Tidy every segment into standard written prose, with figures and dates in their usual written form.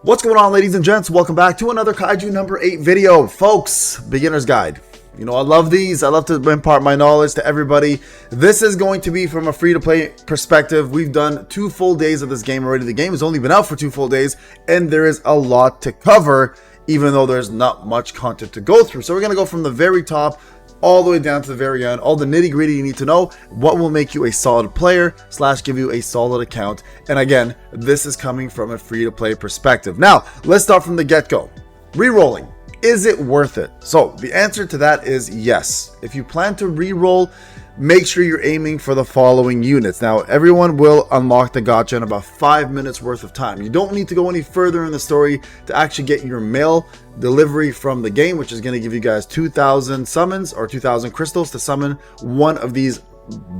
What's going on, ladies and gents? Welcome back to another Kaiju number 8 video. Folks, beginner's guide. You know, I love these. I love to impart my knowledge to everybody. This is going to be from a free-to-play perspective. We've done 2 full days of this game already. The game has only been out for 2 full days, and there is a lot to cover, even though there's not much content to go through. So we're going to go from the very top all the way down to the very end, all the nitty-gritty you need to know, what will make you a solid player / give you a solid account. And again, this is coming from a free-to-play perspective. Now, let's start from the get-go. Rerolling. Is it worth it? So the answer to that is yes. If you plan to reroll, make sure you're aiming for the following units. Now, everyone will unlock the gacha in about 5 minutes worth of time. You don't need to go any further in the story to actually get your mail delivery from the game, which is going to give you guys 2,000 summons or 2,000 crystals to summon one of these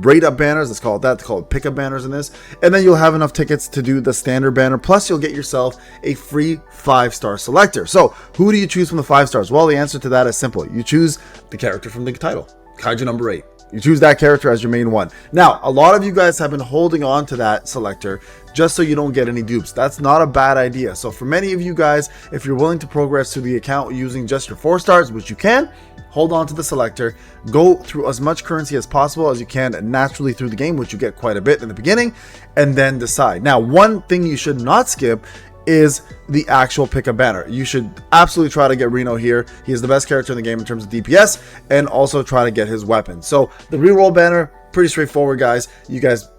rate up banners. Let's call it that. They call it pickup banners in this. And then you'll have enough tickets to do the standard banner. Plus, you'll get yourself a free 5-star selector. So, who do you choose from the 5 stars? Well, the answer to that is simple. You choose the character from the title, Kaiju number 8. You choose that character as your main one. Now, a lot of you guys have been holding on to that selector just so you don't get any dupes. That's not a bad idea. So for many of you guys, if you're willing to progress through the account using just your 4 stars, which you can, hold on to the selector, go through as much currency as possible as you can naturally through the game, which you get quite a bit in the beginning, and then decide. Now, one thing you should not skip is the actual pickup banner. You should absolutely try to get Reno here. He is the best character in the game in terms of DPS, and also try to get his weapon. So the reroll banner, pretty straightforward, guys. You guys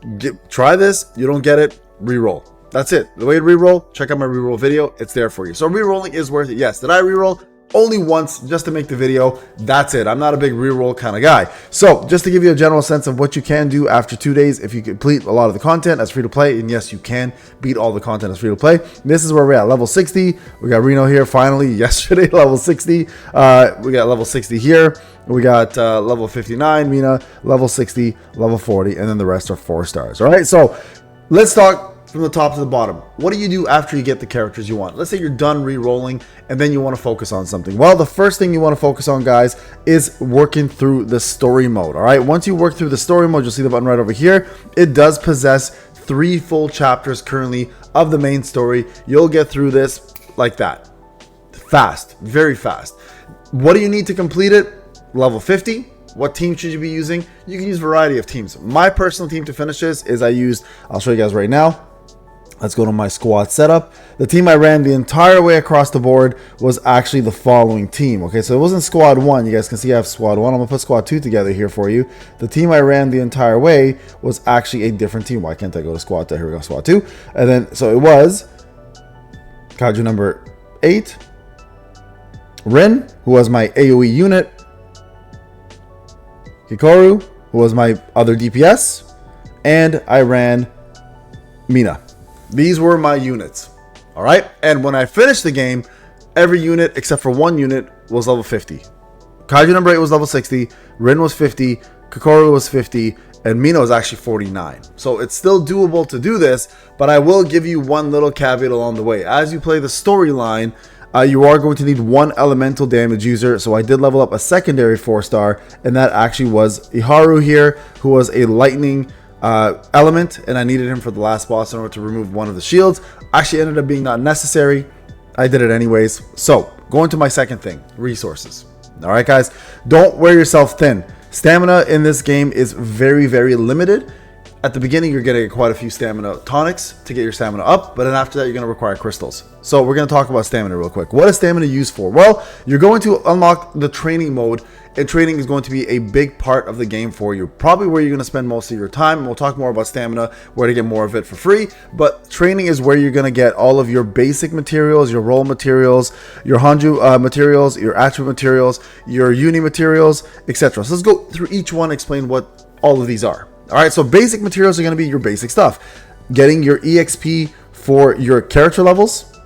try this. You don't get it, reroll. That's it. The way to reroll, check out my reroll video. It's there for you. So rerolling is worth it. Yes. Did I reroll? Only once, just to make the video. That's it. I'm not a big reroll kind of guy. So just to give you a general sense of what you can do after 2 days if you complete a lot of the content as free to play, and yes, you can beat all the content as free to play. This is where we're at, level 60. We got Reno here finally yesterday, level 60. We got level 60 here. We got level 59 Mina, level 60, level 40, and then the rest are 4 stars. All right, so let's talk from the top to the bottom. What do you do after you get the characters you want? Let's say you're done re-rolling and then you want to focus on something. Well, the first thing you want to focus on, guys, is working through the story mode. All right, once you work through the story mode, you'll see the button right over here. It does possess 3 full chapters currently of the main story. You'll get through this like that. Fast, very fast. What do you need to complete it? Level 50. What team should you be using? You can use a variety of teams. My personal team to finish this is I'll show you guys right now. Let's go to my squad setup. The team I ran the entire way across the board was actually the following team. Okay, so it wasn't squad 1. You guys can see I have squad 1. I'm going to put squad 2 together here for you. The team I ran the entire way was actually a different team. Why can't I go to squad 2? Here we go, squad 2. And then, so it was Kaiju number 8. Rin, who was my AoE unit. Hikaru, who was my other DPS. And I ran Mina. These were my units. All right. And when I finished the game, every unit except for 1 unit was level 50. Kaiju number 8 was level 60. Rin was 50. Kokoro was 50. And Mina was actually 49. So it's still doable to do this. But I will give you one little caveat along the way. As you play the storyline, you are going to need 1 elemental damage user. So I did level up a secondary 4-star. And that actually was Iharu here, who was a lightning element, and I needed him for the last boss in order to remove one of the shields. Actually ended up being not necessary. I did it anyways. So going to my second thing, resources. All right, guys, don't wear yourself thin. Stamina in this game is very, very limited. At the beginning, you're getting quite a few stamina tonics to get your stamina up, but then after that, you're going to require crystals. So we're going to talk about stamina real quick. What is stamina used for? Well, you're going to unlock the training mode, and training is going to be a big part of the game for you. Probably where you're going to spend most of your time. And we'll talk more about stamina, where to get more of it for free. But training is where you're going to get all of your basic materials, your role materials, your Hanju materials, your attribute materials, your Unimaterials, etc. So let's go through each one, explain what all of these are. All right, so basic materials are going to be your basic stuff. Getting your EXP for your character levels.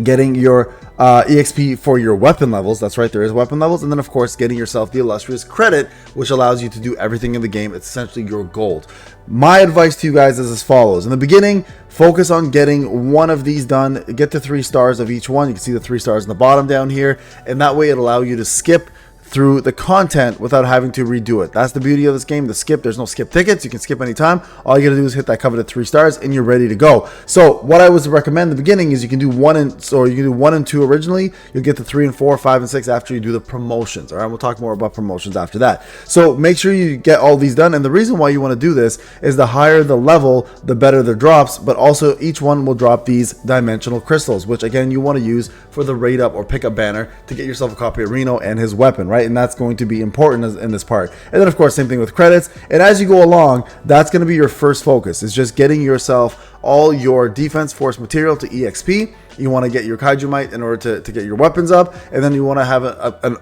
Getting your EXP for your weapon levels. That's right, there is weapon levels. And then, of course, getting yourself the illustrious credit, which allows you to do everything in the game. It's essentially your gold. My advice to you guys is as follows. In the beginning, focus on getting one of these done. Get to 3 stars of each one. You can see the 3 stars in the bottom down here. And that way, it'll allow you to skip through the content without having to redo it. That's the beauty of this game. The skip, there's no skip tickets. You can skip anytime. All you gotta do is hit that coveted 3 stars and you're ready to go. So what I would recommend in the beginning is you can do 1 and 2 originally. You'll get to 3 and 4, 5 and 6 after you do the promotions. All right, we'll talk more about promotions after that. So make sure you get all these done. And the reason why you want to do this is the higher the level, the better the drops, but also each one will drop these dimensional crystals, which again you want to use for the raid up or pickup banner to get yourself a copy of Reno and his weapon, right? And that's going to be important in this part. And then of course same thing with credits. And as you go along, that's going to be your first focus, is just getting yourself all your defense force material to EXP. You want to get your Kaiju might in order to get your weapons up, and then you want to have an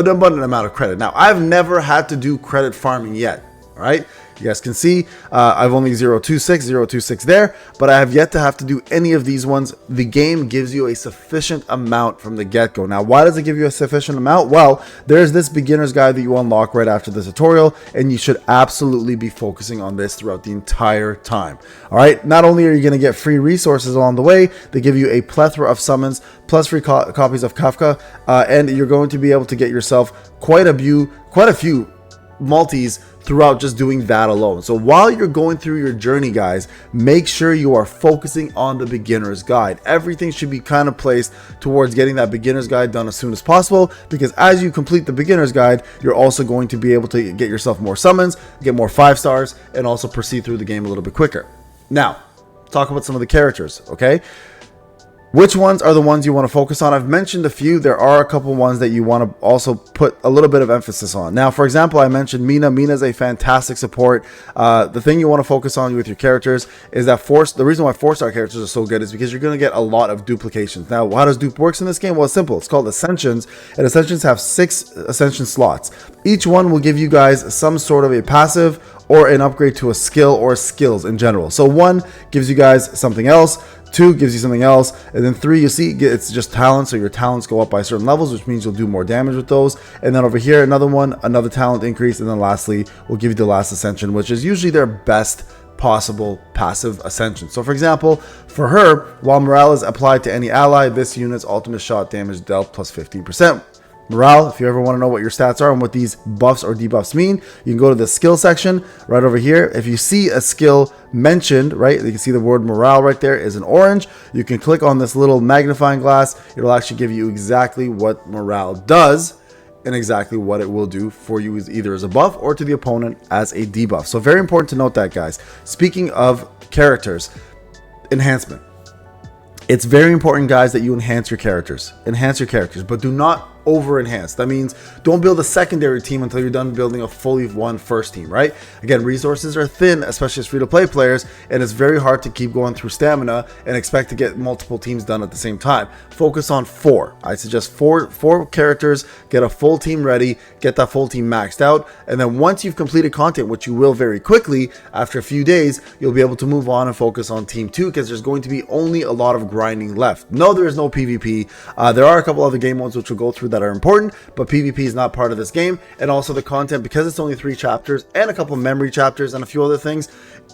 abundant amount of credit. Now I've never had to do credit farming yet. All right, you guys can see I've only 0.26 there, but I have yet to have to do any of these ones. The game gives you a sufficient amount from the get-go. Now, why does it give you a sufficient amount? Well, there's this beginner's guide that you unlock right after the tutorial, and you should absolutely be focusing on this throughout the entire time. All right, not only are you going to get free resources along the way, they give you a plethora of summons, plus free copies of Kafka, and you're going to be able to get yourself quite a few multis throughout just doing that alone. So while you're going through your journey, guys, make sure you are focusing on the beginner's guide. Everything should be kind of placed towards getting that beginner's guide done as soon as possible, because as you complete the beginner's guide, you're also going to be able to get yourself more summons, get more 5 stars, and also proceed through the game a little bit quicker. Now, talk about some of the characters, okay? Which ones are the ones you want to focus on? I've mentioned a few. There are a couple ones that you want to also put a little bit of emphasis on. Now, for example, I mentioned Mina. Mina is a fantastic support. The thing you want to focus on with your characters is that the reason why 4-star characters are so good is because you're going to get a lot of duplications. Now, how does dupe works in this game? Well, it's simple. It's called Ascensions, and Ascensions have 6 Ascension slots. Each one will give you guys some sort of a passive or an upgrade to a skill or skills in general. So 1 gives you guys something else, 2 gives you something else, and then 3, you see, it's just talents. So your talents go up by certain levels, which means you'll do more damage with those. And then over here, another one, another talent increase, and then lastly, we'll give you the last ascension, which is usually their best possible passive ascension. So for example, for her, while morale is applied to any ally, this unit's ultimate shot damage dealt plus 15%. Morale, if you ever want to know what your stats are and what these buffs or debuffs mean, you can go to the skill section right over here. If you see a skill mentioned, right, you can see the word morale right there is in orange. You can click on this little magnifying glass. It'll actually give you exactly what morale does and exactly what it will do for you, either as a buff or to the opponent as a debuff. So very important to note that, guys. Speaking of characters, enhancement. It's very important, guys, that you enhance your characters. Enhance your characters, but do not over enhance. That means don't build a secondary team until you're done building a fully won first team, right? Again, resources are thin, especially as free-to-play players, and it's very hard to keep going through stamina and expect to get multiple teams done at the same time. Focus on 4. I suggest four characters, get a full team ready, get that full team maxed out, and then once you've completed content, which you will very quickly, after a few days, you'll be able to move on and focus on team 2, because there's going to be only a lot of grinding left. No, there is no PvP. There are a couple other game modes which we'll go through that are important, but PvP is not part of this game. And also the content, because it's only 3 chapters and a couple memory chapters and a few other things,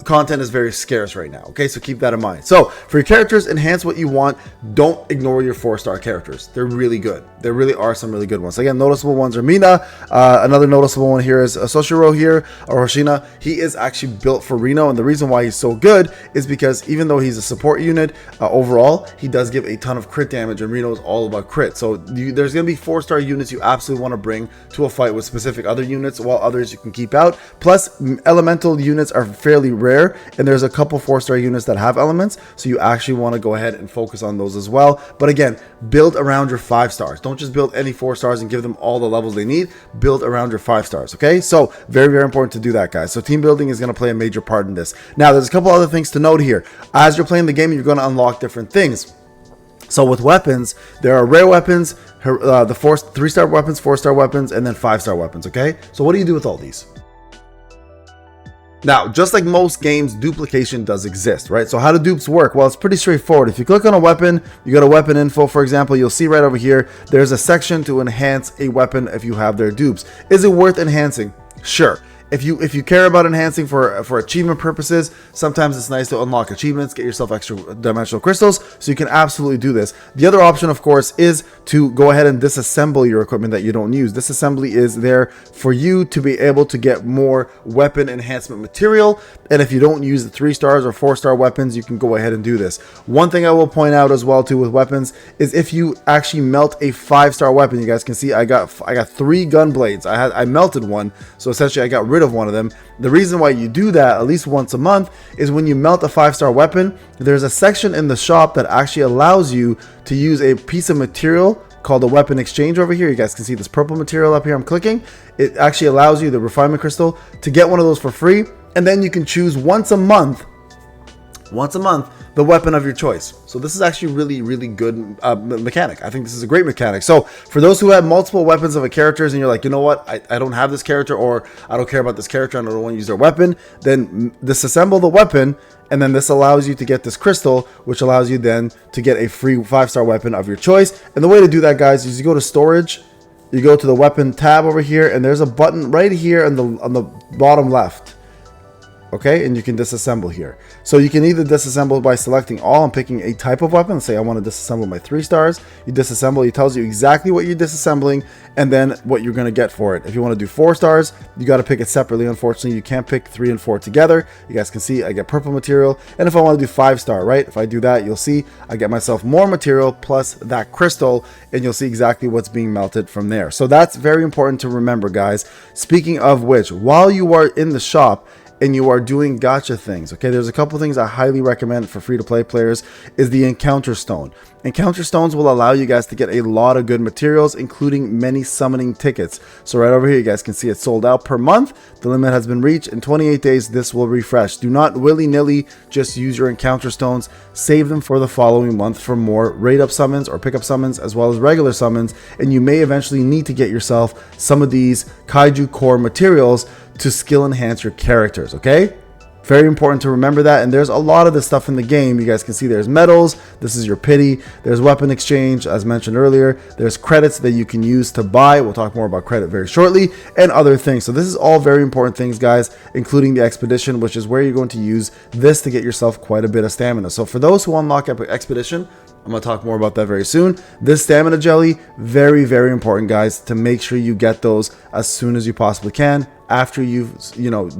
content is very scarce right now. Okay, so keep that in mind. So for your characters, enhance what you want. Don't ignore your 4-star characters. They're really good. There really are some really good ones. Again, noticeable ones are Mina. Another noticeable one here is Soshiro here, or Hoshina. He is actually built for Reno, and the reason why he's so good is because even though he's a support unit, overall he does give a ton of crit damage, and Reno is all about crit. So there's going to be 4-star units you absolutely want to bring to a fight with specific other units, while others you can keep out. Plus, elemental units are fairly rare, and there's a couple 4-star units that have elements, so you actually want to go ahead and focus on those as well. But again, build around your 5 stars. Don't just build any 4 stars and give them all the levels they need. Build around your 5 stars. Okay, so very, very important to do that, guys. So team building is going to play a major part in this. Now, there's a couple other things to note here. As you're playing the game, you're going to unlock different things. So with weapons, there are rare weapons, the 3-star weapons, 4-star weapons, and then 5-star weapons. Okay, so what do you do with all these? Now, just like most games, duplication does exist, right? So how do dupes work? Well, it's pretty straightforward. If you click on a weapon, you go to weapon info, for example, you'll see right over here, there's a section to enhance a weapon if you have their dupes. Is it worth enhancing? Sure. If you care about enhancing for achievement purposes, sometimes it's nice to unlock achievements, get yourself extra dimensional crystals, so you can absolutely do this. The other option, of course, is to go ahead and disassemble your equipment that you don't use. Disassembly is there for you to be able to get more weapon enhancement material, and if you don't use the 3-star or 4-star weapons, you can go ahead and do this. One thing I will point out as well too with weapons is if you actually melt a 5-star weapon, you guys can see I got 3 gun blades. I melted one, so essentially I got rid of one of them. The reason why you do that at least once a month is when you melt a 5-star weapon, there's a section in the shop that actually allows you to use a piece of material called a weapon exchange over here. You guys can see this purple material up here I'm clicking. It actually allows you, the refinement crystal, to get one of those for free, and then you can choose once a month the weapon of your choice. So this is actually really good mechanic. I think this is a great mechanic. So for those who have multiple weapons of a characters and you're like, you know what, I don't have this character, or I don't care about this character and I don't want to use their weapon, then disassemble the weapon, and then this allows you to get this crystal, which allows you then to get a free 5-star weapon of your choice. And the way to do that, guys, is you go to storage, you go to the weapon tab over here, and there's a button right here on the bottom left. Okay, and you can disassemble here. So you can either disassemble by selecting all and picking a type of weapon. Say I want to disassemble my 3-stars. You disassemble, it tells you exactly what you're disassembling and then what you're going to get for it. If you want to do 4-stars, you got to pick it separately. Unfortunately, you can't pick 3 and 4 together. You guys can see I get purple material. And if I want to do 5-star, right, if I do that, you'll see I get myself more material plus that crystal, and you'll see exactly what's being melted from there. So that's very important to remember, guys. Speaking of which, while you are in the shop and you are doing gacha things, okay, there's a couple things I highly recommend for free-to-play players is the encounter stone. Encounter stones will allow you guys to get a lot of good materials, including many summoning tickets. So right over here, you guys can see it's sold out per month. The limit has been reached. In 28 days, this will refresh. Do not willy-nilly just use your encounter stones. Save them for the following month for more raid-up summons or pick-up summons, as well as regular summons. And you may eventually need to get yourself some of these Kaiju core materials to skill enhance your characters, okay? Very important to remember that. And there's a lot of this stuff in the game. You guys can see there's medals. This is your pity. There's weapon exchange, as mentioned earlier. There's credits that you can use to buy. We'll talk more about credit very shortly, and other things. So this is all very important things, guys, including the expedition, which is where you're going to use this to get yourself quite a bit of stamina. So for those who unlock expedition, I'm going to talk more about that very soon. This stamina jelly, very important, guys, to make sure you get those as soon as you possibly can after you've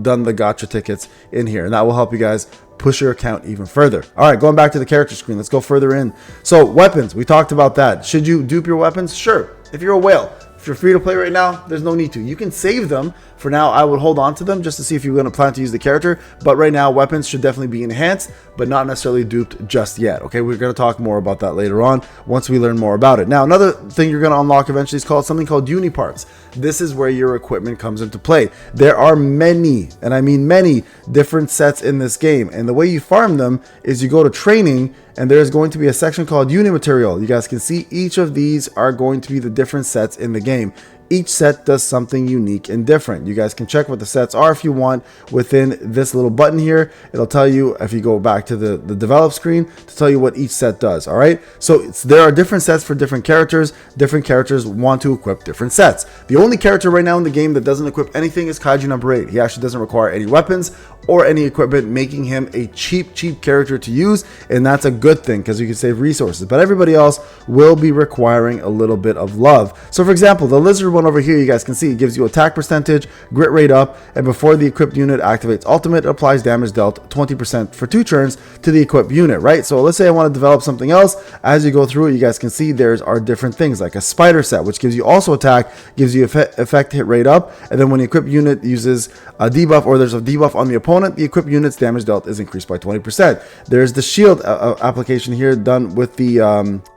done the gacha tickets in here, and that will help you guys push your account even further. All right, going back to the character screen, let's go further in. So weapons, we talked about that. Should you dupe your weapons? Sure. If you're a whale, if you're free to play right now, there's no need to. You can save them. For now, I would hold on to them just to see if you're going to plan to use the character. But right now, weapons should definitely be enhanced, but not necessarily duped just yet. Okay, we're going to talk more about that later on once we learn more about it. Now, another thing you're going to unlock eventually is something called Uniparts. This is where your equipment comes into play. There are many, and I mean many, different sets in this game. And the way you farm them is you go to training, and there's going to be a section called Unimaterial. You guys can see each of these are going to be the different sets in the game. Each set does something unique and different. You guys can check what the sets are if you want within this little button here. It'll tell you, if you go back to the develop screen, to tell you what each set does. All right, so there are different sets for different characters. Different characters want to equip different sets. The only character right now in the game that doesn't equip anything is Kaiju number 8. He actually doesn't require any weapons or any equipment, making him a cheap character to use, and that's a good thing because you can save resources. But everybody else will be requiring a little bit of love. So for example, the lizard one over here, you guys can see it gives you attack percentage, grit rate up, and before the equipped unit activates ultimate, it applies damage dealt 20% for 2 turns to the equipped unit, right? So let's say I want to develop something else. As you go through it, you guys can see there are different things like a spider set, which gives you also attack, gives you effect hit rate up, and then when the equipped unit uses a debuff or there's a debuff on the opponent, the equipped unit's damage dealt is increased by 20%. There's the shield application here done with the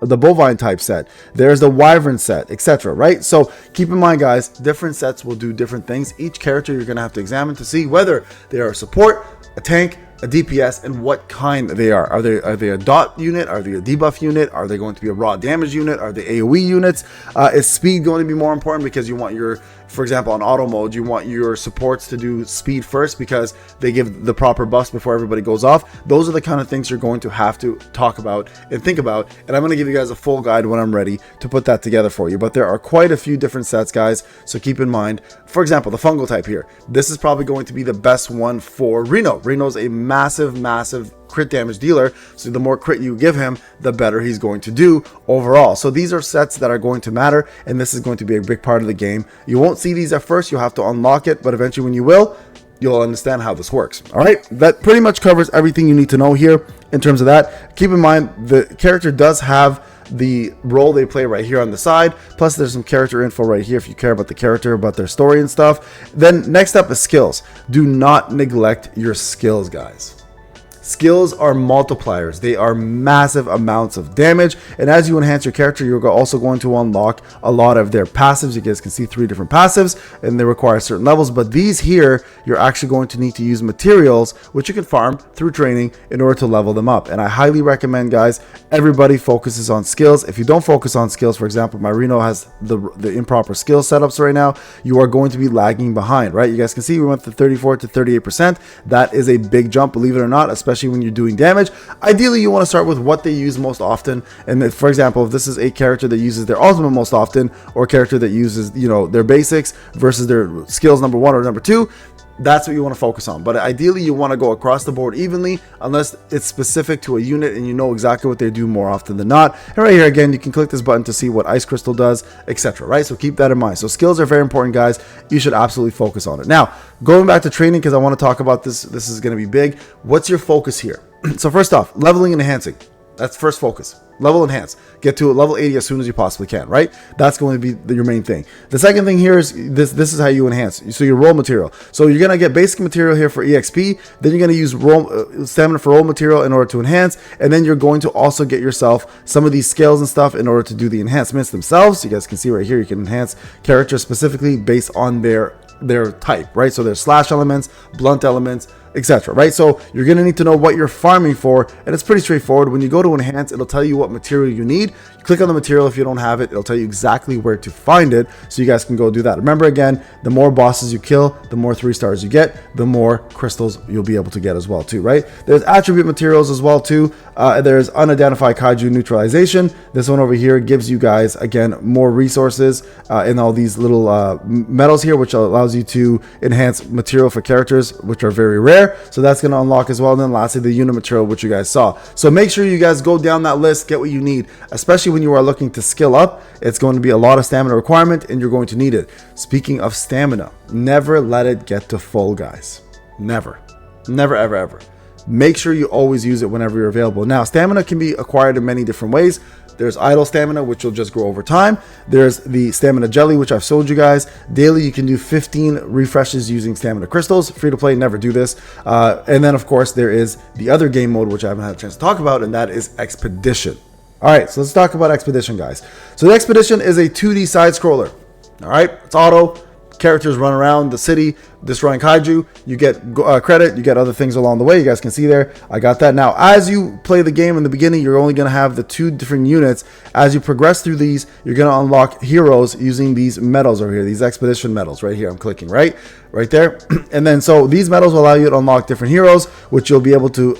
bovine type set. There's the wyvern set, etc. Right? So keep in mind, guys, different sets will do different things. Each character you're going to have to examine to see whether they are a support, a tank, a DPS, and what kind they are. Are they a dot unit? Are they a debuff unit? Are they going to be a raw damage unit? Are they AoE units? Is speed going to be more important because you want your For example, on auto mode, you want your supports to do speed first because they give the proper buffs before everybody goes off. Those are the kind of things you're going to have to talk about and think about, and I'm going to give you guys a full guide when I'm ready to put that together for you. But there are quite a few different sets, guys, so keep in mind. For example, the fungal type here, this is probably going to be the best one for Reno. Reno's a massive crit damage dealer, so the more crit you give him, the better he's going to do overall. So these are sets that are going to matter, and this is going to be a big part of the game. You won't see these at first, you'll have to unlock it, but eventually when you will, you'll understand how this works. All right, that pretty much covers everything you need to know here in terms of that. Keep in mind, the character does have the role they play right here on the side, plus there's some character info right here if you care about the character, about their story and stuff. Then next up is skills. Do not neglect your skills, guys. Skills are multipliers. They are massive amounts of damage, and as you enhance your character, you're also going to unlock a lot of their passives. You guys can see 3 different passives, and they require certain levels, but these here, you're actually going to need to use materials, which you can farm through training in order to level them up. And I highly recommend, guys, everybody focuses on skills. If you don't focus on skills, for example, my Reno has the improper skill setups right now, you are going to be lagging behind, right? You guys can see we went to 34 to 38%. That is a big jump, believe it or not, especially when you're doing damage. Ideally, you want to start with what they use most often. And if, for example, if this is a character that uses their ultimate most often, or a character that uses, you know, their basics versus their skills number 1 or number 2, that's what you want to focus on. But ideally, you want to go across the board evenly, unless it's specific to a unit and you know exactly what they do more often than not. And right here, again, you can click this button to see what Ice Crystal does, etc. Right? So keep that in mind. So skills are very important, guys. You should absolutely focus on it. Now, going back to training, because I want to talk about this. This is going to be big. What's your focus here? So first off, leveling and enhancing. That's first focus. Level enhance. Get to a level 80 as soon as you possibly can, right? That's going to be your main thing. The second thing here is this is how you enhance. So your roll material. So you're going to get basic material here for EXP. Then you're going to use stamina for roll material in order to enhance. And then you're going to also get yourself some of these scales and stuff in order to do the enhancements themselves. You guys can see right here, you can enhance characters specifically based on their type, right? So there's slash elements, blunt elements, etc. Right? So you're going to need to know what you're farming for, and it's pretty straightforward. When you go to enhance, it'll tell you what material you need. You click on the material. If you don't have it, it'll tell you exactly where to find it, so you guys can go do that. Remember, again, the more bosses you kill, the more 3 stars you get, the more crystals you'll be able to get as well too, right? There's attribute materials as well too. There's unidentified kaiju neutralization. This one over here gives you guys, again, more resources in all these little metals here, which allows you to enhance material for characters, which are very rare. So that's going to unlock as well. And then lastly, the Unimaterial, which you guys saw. So make sure you guys go down that list, get what you need, especially when you are looking to skill up. It's going to be a lot of stamina requirement, and you're going to need it. Speaking of stamina, never let it get to full, guys. Never, ever, ever. Make sure you always use it whenever you're available. Now, stamina can be acquired in many different ways. There's idle stamina, which will just grow over time. There's the stamina jelly, which I've showed you guys. Daily, you can do 15 refreshes using stamina crystals. Free to play, never do this. And then, of course, there is the other game mode, which I haven't had a chance to talk about, and that is Expedition. All right, so let's talk about Expedition, guys. So the Expedition is a 2D side scroller. All right, it's auto. Characters run around the city destroying kaiju. You get credit, you get other things along the way. You guys can see there, I got that. Now, as you play the game in the beginning, you're only going to have the 2 different units. As you progress through these, you're going to unlock heroes using these medals over here, these expedition medals right here. I'm clicking right there. And then so these medals will allow you to unlock different heroes, which you'll be able to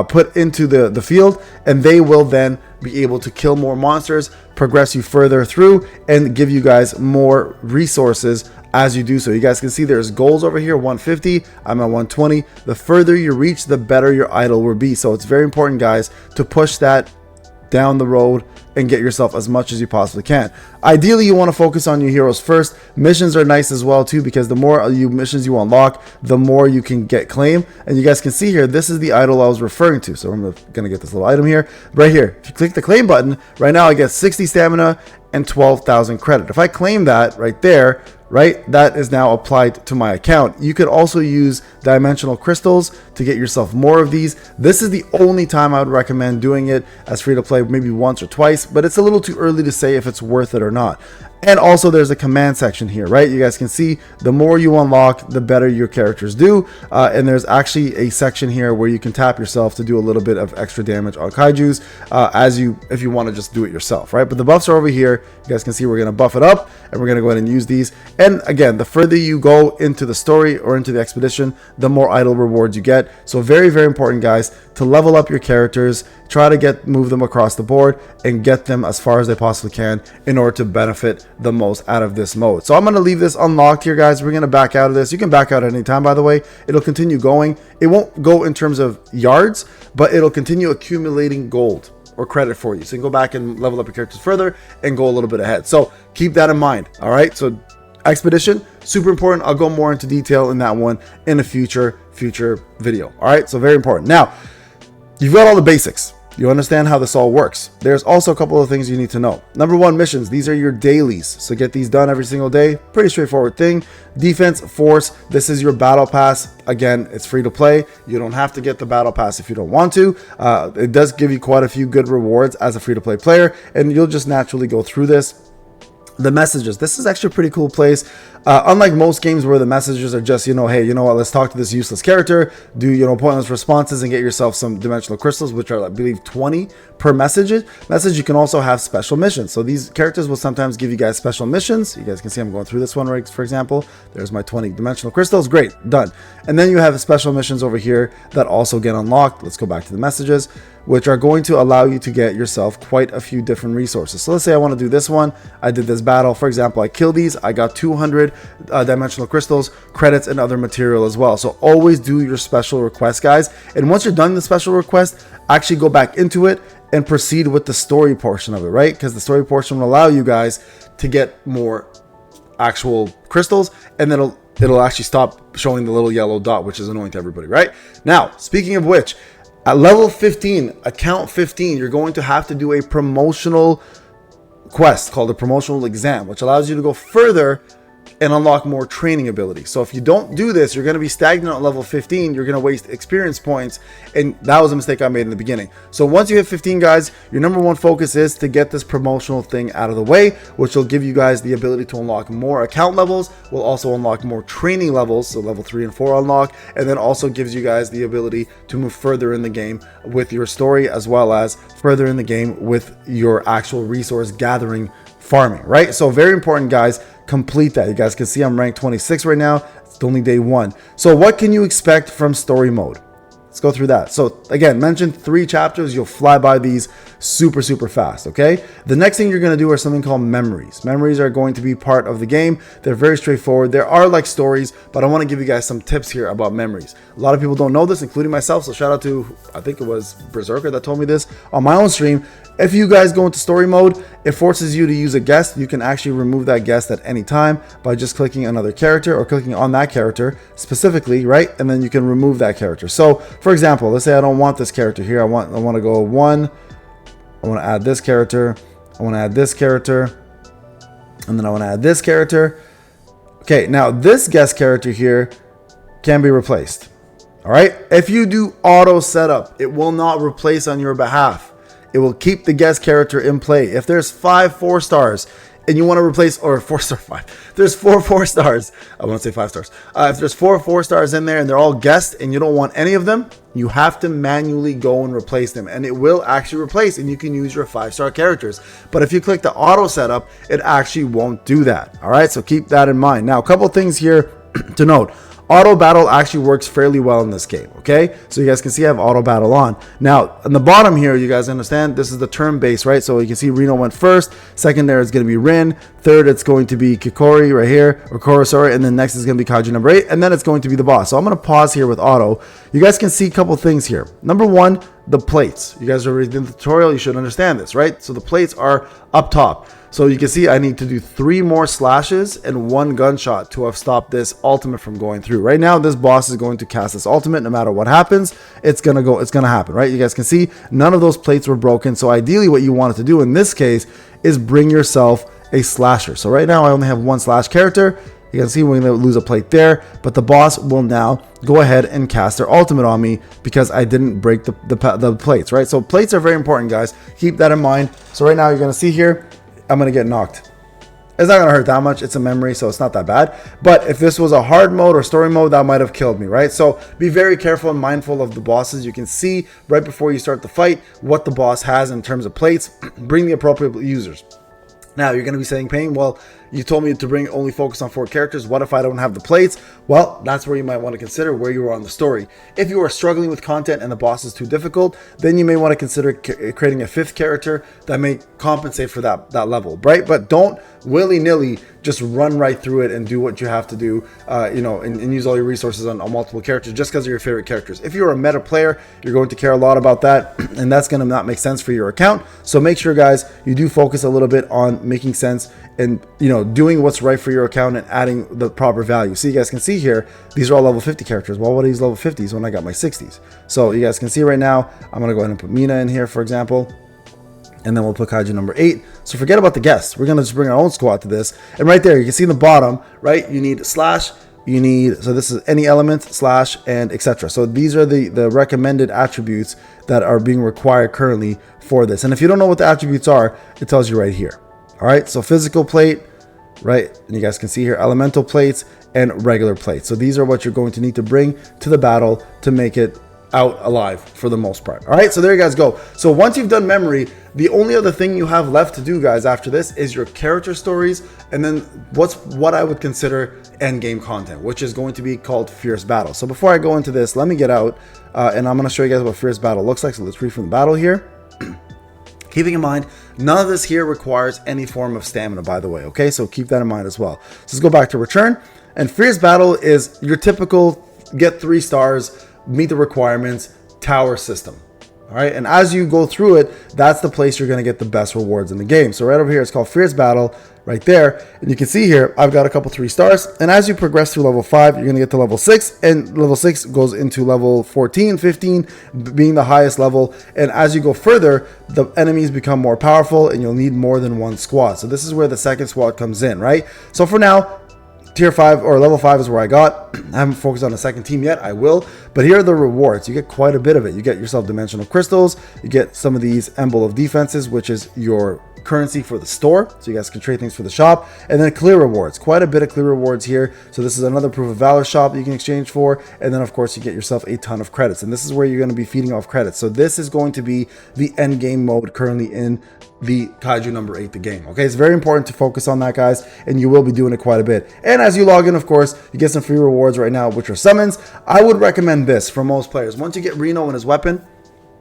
put into the field, and they will then be able to kill more monsters, progress you further through, and give you guys more resources as you do so. You guys can see there's goals over here, 150. I'm at 120. The further you reach, the better your idol will be. So it's very important, guys, to push that down the road and get yourself as much as you possibly can. Ideally, you want to focus on your heroes first. Missions are nice as well too, because the more missions you unlock, the more you can get claim. And you guys can see here, this is the idol I was referring to. So I'm gonna get this little item here, right here. If you click the claim button, right now I get 60 stamina and 12,000 credit. If I claim that right there, right, that is now applied to my account. You could also use dimensional crystals to get yourself more of these. This is the only time I would recommend doing it as free to play, maybe once or twice, but it's a little too early to say if it's worth it or not. And also there's a command section here, right? You guys can see the more you unlock, the better your characters do. And there's actually a section here where you can tap yourself to do a little bit of extra damage on kaijus if you want to just do it yourself, right? But the buffs are over here. You guys can see we're going to buff it up, and we're going to go ahead and use these. And again, the further you go into the story or into the expedition, the more idle rewards you get. So very, very important, guys, to level up your characters. Try to move them across the board and get them as far as they possibly can in order to benefit the most out of this mode. So I'm going to leave this unlocked here, guys. We're going to back out of this. You can back out at any time, by the way. It'll continue going. It won't go in terms of yards, but it'll continue accumulating gold or credit for you. So you can go back and level up your characters further and go a little bit ahead. So keep that in mind. All right. So expedition, super important. I'll go more into detail in that one in a future video. All right. So very important. Now, you've got all the basics. You understand how this all works. There's also a couple of things you need to know. Number one, missions. These are your dailies. So get these done every single day. Pretty straightforward thing. Defense, force. This is your battle pass. Again, it's free to play. You don't have to get the battle pass if you don't want to. It does give you quite a few good rewards as a free to play player, and you'll just naturally go through this. The messages. This is actually a pretty cool place. Unlike most games where the messages are just, hey, you know what, let's talk to this useless character, do, pointless responses and get yourself some dimensional crystals, which are, I believe, 20 per message. You can also have special missions. So these characters will sometimes give you guys special missions. You guys can see I'm going through this one, right? For example, there's my 20 dimensional crystals. Great, done. And then you have special missions over here that also get unlocked. Let's go back to the messages, which are going to allow you to get yourself quite a few different resources. So let's say I want to do this one. I did this battle. For example, I killed these. I got 200 dimensional crystals, credits, and other material as well. So always do your special request, guys. And once you're done the special request, actually go back into it and proceed with the story portion of it, right? Because the story portion will allow you guys to get more actual crystals, and then it'll actually stop showing the little yellow dot, which is annoying to everybody, right? Now, speaking of which, at level 15, account 15, you're going to have to do a promotional quest called a promotional exam, which allows you to go further and unlock more training ability. So if you don't do this, you're going to be stagnant at level 15. You're going to waste experience points, and that was a mistake I made in the beginning. So once you hit 15, guys, your number one focus is to get this promotional thing out of the way, which will give you guys the ability to unlock more account levels. Will also unlock more training levels, so level 3 and 4 unlock, and then also gives you guys the ability to move further in the game with your story, as well as further in the game with your actual resource gathering farming, right? So very important, guys. Complete that. You guys can see I'm ranked 26 right now. It's only day 1. So what can you expect from story mode? Let's go through that. So again, mentioned 3 chapters. You'll fly by these super fast. Okay. The next thing you're going to do are something called memories. Memories are going to be part of the game. They're very straightforward. There are like stories, but I want to give you guys some tips here about memories. A lot of people don't know this, including myself. So shout out to, I think it was Berserker that told me this on my own stream. If you guys go into story mode, it forces you to use a guest. You can actually remove that guest at any time by just clicking another character or clicking on that character specifically, right? And then you can remove that character. So for example, let's say I don't want this character here. I want to go 1. I want to add this character. I want to add this character. And then I want to add this character. Okay, now this guest character here can be replaced. All right. If you do auto setup, it will not replace on your behalf. It will keep the guest character in play. If there's 5 4 stars and you want to replace, or 4-star 5, there's 4 4 stars. I want to say 5 stars. If there's 4 4 stars in there and they're all guests and you don't want any of them, you have to manually go and replace them, and it will actually replace, and you can use your 5-star characters. But if you click the auto setup, it actually won't do that. All right. So keep that in mind. Now, a couple things here to note. Auto battle actually works fairly well in this game, okay? So you guys can see I have auto battle on. Now, on the bottom here, you guys understand, this is the turn base, right? So you can see Reno went first. Second there is going to be Rin. Third, it's going to be Kikori right here, or Koro, sorry. And then next is going to be Kaiju number 8. And then it's going to be the boss. So I'm going to pause here with auto. You guys can see a couple things here. Number 1, the plates. You guys are reading the tutorial. You should understand this, right? So the plates are up top. So you can see I need to do 3 more slashes and 1 gunshot to have stopped this ultimate from going through. Right now, this boss is going to cast this ultimate. No matter what happens, it's going to happen, right? You guys can see none of those plates were broken. So ideally what you wanted to do in this case is bring yourself a slasher. So right now I only have 1 slash character. You can see we're going to lose a plate there, but the boss will now go ahead and cast their ultimate on me because I didn't break the plates, right? So plates are very important, guys. Keep that in mind. So right now you're going to see here, I'm going to get knocked. It's not going to hurt that much. It's a memory, so it's not that bad. But if this was a hard mode or story mode, that might have killed me, right? So be very careful and mindful of the bosses. You can see right before you start the fight what the boss has in terms of plates. Bring the appropriate users. Now, you're going to be saying, Payne, well, you told me to bring only focus on 4 characters. What if I don't have the plates? Well, that's where you might want to consider where you are on the story. If you are struggling with content and the boss is too difficult, then you may want to consider creating a 5th character that may compensate for that level, right? But don't willy-nilly just run right through it and do what you have to do, and use all your resources on multiple characters just because of your favorite characters. If you're a meta player, you're going to care a lot about that, and that's going to not make sense for your account. So make sure, guys, you do focus a little bit on making sense and doing what's right for your account and adding the proper value. So you guys can see here, these are all level 50 characters. Well, what are these level 50s when I got my 60s? So you guys can see right now, I'm going to go ahead and put Mina in here, for example. And then we'll put Kaiju number 8. So forget about the guests. We're going to just bring our own squad to this. And right there, you can see in the bottom, right? You need slash, so this is any element, slash, and etc. So these are the recommended attributes that are being required currently for this. And if you don't know what the attributes are, it tells you right here. All right, so physical plate, right? And you guys can see here, elemental plates and regular plates. So these are what you're going to need to bring to the battle to make it out alive for the most part. All right, so there you guys go. So once you've done memory, the only other thing you have left to do, guys, after this is your character stories, and then what I would consider end game content, which is going to be called Fierce Battle. So before I go into this, let me get out and I'm going to show you guys what Fierce Battle looks like. So let's read from the battle here. Keeping in mind, none of this here requires any form of stamina, by the way, okay? So keep that in mind as well. So let's go back to return. And Fierce Battle is your typical get 3 stars, meet the requirements, tower system. All right, and as you go through it, that's the place you're going to get the best rewards in the game. So right over here, it's called Fierce Battle, right there. And you can see here, I've got a couple 3 stars. And as you progress through level 5, you're going to get to level 6. And level 6 goes into level 14, 15, being the highest level. And as you go further, the enemies become more powerful and you'll need more than 1 squad. So this is where the second squad comes in, right? So for now, Tier 5 or level 5 is where I got. I haven't focused on the second team yet. I will. But here are the rewards. You get quite a bit of it. You get yourself dimensional crystals. You get some of these Emblem of Defenses, which is your currency for the store. So you guys can trade things for the shop. And then clear rewards. Quite a bit of clear rewards here. So this is another proof of valor shop that you can exchange for. And then, of course, you get yourself a ton of credits. And this is where you're going to be feeding off credits. So this is going to be the end game mode currently in the Kaiju number 8, the game. Okay, it's very important to focus on that, guys, and you will be doing it quite a bit. And as you log in, of course, you get some free rewards right now, which are summons. I would recommend this for most players. Once you get Reno and his weapon,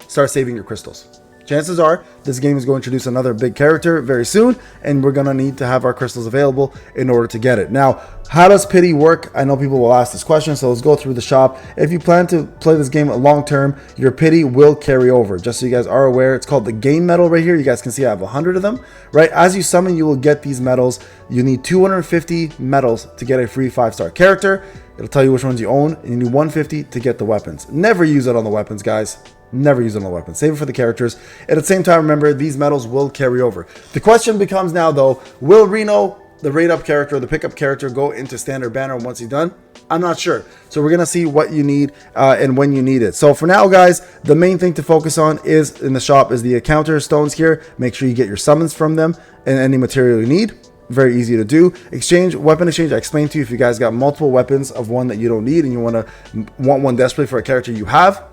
start saving your crystals. Chances are this game is going to introduce another big character very soon, and we're going to need to have our crystals available in order to get it. Now, how does pity work? I know people will ask this question, so let's go through the shop. If you plan to play this game long term, your pity will carry over. Just so you guys are aware, it's called the game medal right here. You guys can see I have 100 of them, right? As you summon, you will get these medals. You need 250 medals to get a free 5-star character. It'll tell you which ones you own, and you need 150 to get the weapons. Never use it on the weapons, guys. Never use it on the weapons. Save it for the characters. And at the same time, remember, these medals will carry over. The question becomes now, though, will Reno, the rate up character, the pickup character, go into standard banner once he's done? I'm not sure. So we're going to see what you need and when you need it. So for now, guys, the main thing to focus on is in the shop is the encounter stones here. Make sure you get your summons from them and any material you need. Very easy to do. Exchange, weapon exchange. I explained to you if you guys got multiple weapons of one that you don't need and you want one desperately for a character you have.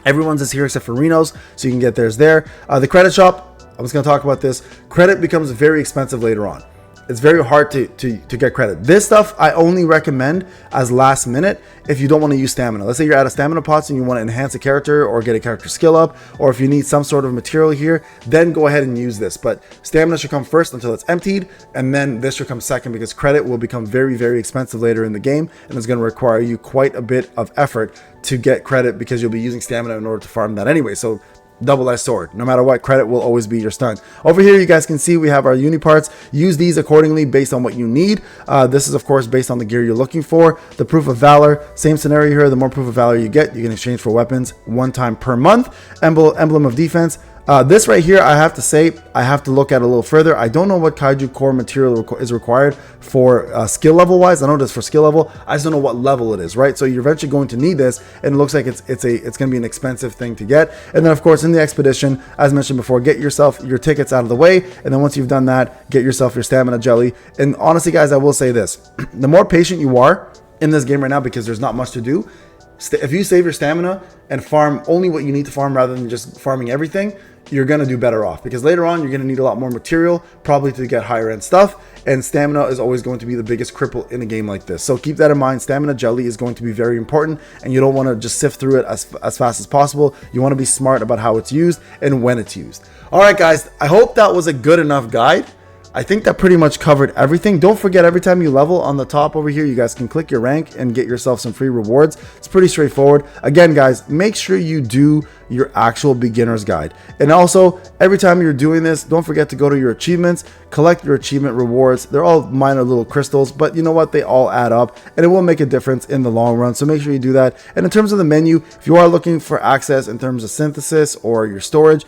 Everyone's is here except for Reno's, so you can get theirs there. The credit shop, I was going to talk about this. Credit becomes very expensive later on. It's very hard to get credit. This stuff I only recommend as last minute if you don't want to use stamina. Let's say you're out of stamina pots and you want to enhance a character or get a character skill up, or if you need some sort of material here, then go ahead and use this. But stamina should come first until it's emptied, and then this should come second because credit will become very, very expensive later in the game, and it's going to require you quite a bit of effort to get credit because you'll be using stamina in order to farm that anyway. So double-edged sword. No matter what, credit will always be your stun. Over here, you guys can see we have our uni parts. Use these accordingly based on what you need. This is, of course, based on the gear you're looking for. The proof of valor, same scenario here. The more proof of valor you get, you can exchange for weapons 1 time per month. Emblem of defense. This right here, I have to say, I have to look at a little further. I don't know what Kaiju core material is required for skill level wise. I know this for skill level. I just don't know what level it is, right? So you're eventually going to need this, and it looks like it's going to be an expensive thing to get. And then of course in the expedition, as mentioned before, get yourself your tickets out of the way, and then once you've done that, get yourself your stamina jelly. And honestly, guys, I will say this: the more patient you are in this game right now, because there's not much to do. If you save your stamina and farm only what you need to farm rather than just farming everything, you're going to do better off, because later on you're going to need a lot more material probably to get higher end stuff, and stamina is always going to be the biggest cripple in a game like this. So keep that in mind. Stamina jelly is going to be very important, and you don't want to just sift through it as fast as possible. You want to be smart about how it's used and when it's used. All right, guys, I hope that was a good enough guide. I think that pretty much covered everything. Don't forget, every time you level on the top over here, you guys can click your rank and get yourself some free rewards. It's pretty straightforward. Again, guys, make sure you do your actual beginner's guide. And also, every time you're doing this, don't forget to go to your achievements, collect your achievement rewards. They're all minor little crystals, but you know what? They all add up, and it will make a difference in the long run. So make sure you do that. And in terms of the menu, if you are looking for access in terms of synthesis or your storage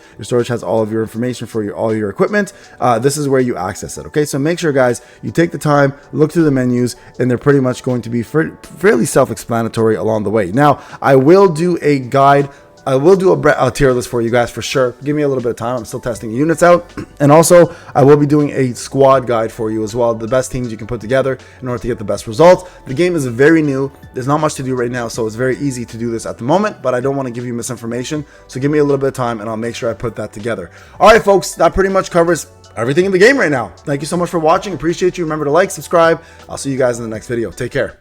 has all of your information for all your equipment. This is where you access it. Okay, so make sure, guys, you take the time, look through the menus, and they're pretty much going to be fairly self-explanatory along the way. Now, I will do a guide. I will do a tier list for you guys for sure. Give me a little bit of time. I'm still testing units out. And also, I will be doing a squad guide for you as well. The best teams you can put together in order to get the best results. The game is very new. There's not much to do right now, so it's very easy to do this at the moment, but I don't want to give you misinformation. So give me a little bit of time, and I'll make sure I put that together. All right, folks, that pretty much covers everything in the game right now. Thank you so much for watching. Appreciate you. Remember to like, subscribe. I'll see you guys in the next video. Take care.